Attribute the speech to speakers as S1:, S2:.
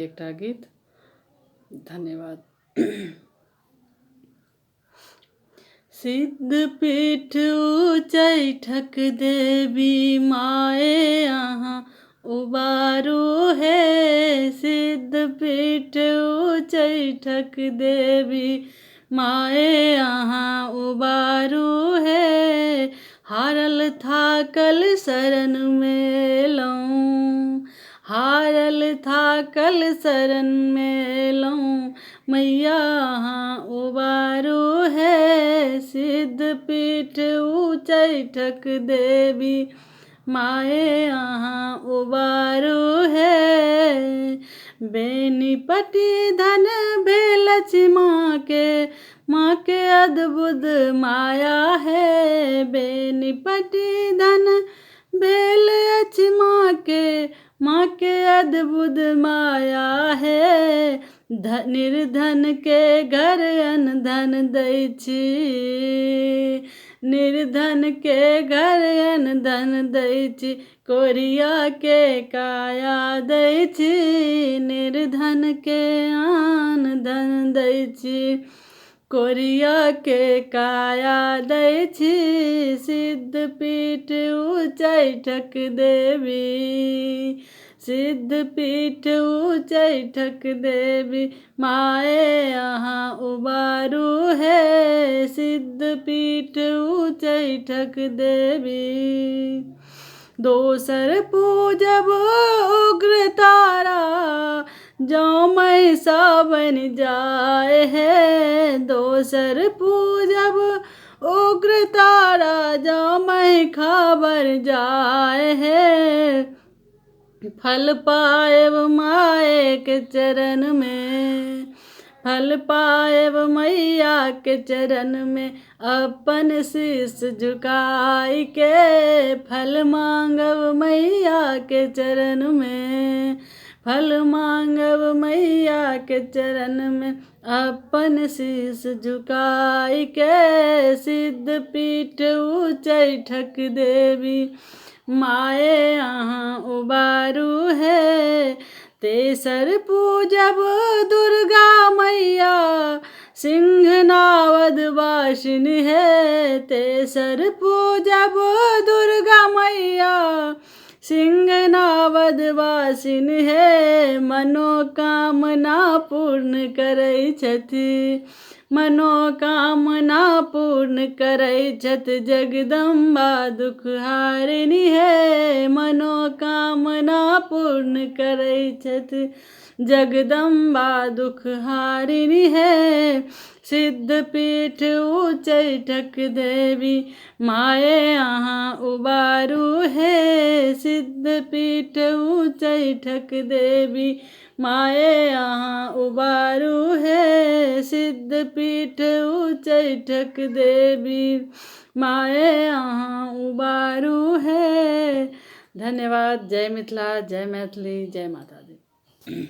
S1: एकटा गीत। धन्यवाद। सिद्धपीठ उच्चैठक देवी माए अहाँ उबारू हे। सिद्धपीठ उच्चैठक देवी माए अहाँ उबारू हे। हारल थाकल शरण में लऊं, हारल थाकल शरण में लऊं, मैया अहाँ उबारू है। सिद्धपीठ उच्चैठक देवी माए अहाँ उबारू है। बेनीपट्टी धन भेलछि माँ के अद्भुत माया है। बेनीपट्टी धन भेल अछि माँ के अद्भुत माया है। निर्धन के घर अन्न धन दै छी, निर्धन के घर अन्न धन दै छी, कोरिया के काया दै छी। निर्धन के अन्न धन दै छी, कोरिया के काया दै छी। सिद्धपीठ उच्चैठक देवी, सिद्धपीठ उच्चैठक देवी माए अहाँ उबारू है। सिद्धपीठ उच्चैठक देवी दोसर पूजब उग्र तारा, जौ महिषा बन जाए है। दोसर पूजब उग्र तारा, जौ महिषा बन जाए है। फल पाएब माए के चरण में, फल पाएब मैया के चरण में, अपन शीश झुकाई के। फल मांगब मैया के चरण में, फल मांगब मैया के चरण में, अपन शीश झुकाई के। सिद्धपीठ उच्चैठक देवी माए अहाँ उबारू है। तेसर पूजब दुर्गा मैया, सिंहनावद वासिनी है। तेसर पूजब दुर्गा मैया, सिंहनावद वासिनी है। मनोकामना पूर्ण करै छथि, मनोकामना पूर्ण करै छथि, जगदम्बा दुख हारिणी है। मनोकामना पूर्ण करै छथि, जगदम्बा दुख हारिणी है। सिद्धपीठ उच्चैठक देवी माए अहाँ उबारू है। सिद्धपीठ उच्चैठक देवी माए अहाँ उबारू है। सिद्धपीठ उच्चैठक देवी माए अहाँ उबारू है। धन्यवाद। जय मिथिला, जय मैथिली, जय माता दी।